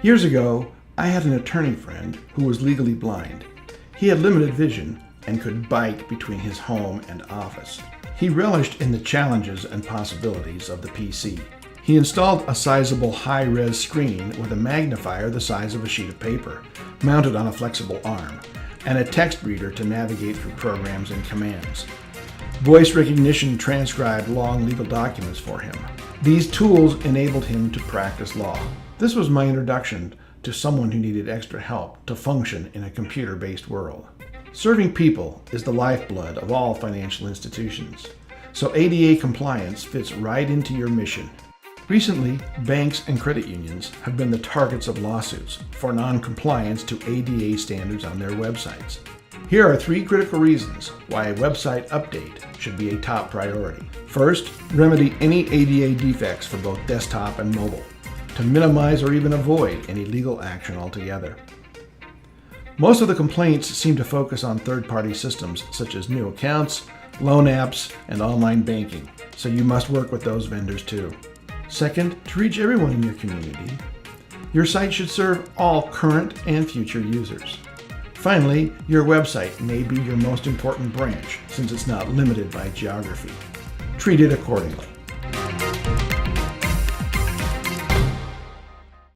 Years ago, I had an attorney friend who was legally blind. He had limited vision and could bike between his home and office. He relished in the challenges and possibilities of the PC. He installed a sizable high-res screen with a magnifier the size of a sheet of paper, mounted on a flexible arm, and a text reader to navigate through programs and commands. Voice recognition transcribed long legal documents for him. These tools enabled him to practice law. This was my introduction to someone who needed extra help to function in a computer-based world. Serving people is the lifeblood of all financial institutions, so ADA compliance fits right into your mission. Recently, banks and credit unions have been the targets of lawsuits for non-compliance to ADA standards on their websites. Here are 3 critical reasons why a website update should be a top priority. First, remedy any ADA defects for both desktop and mobile to minimize or even avoid any legal action altogether. Most of the complaints seem to focus on third-party systems such as new accounts, loan apps, and online banking, so you must work with those vendors too. Second, to reach everyone in your community, your site should serve all current and future users. Finally, your website may be your most important branch since it's not limited by geography. Treat it accordingly.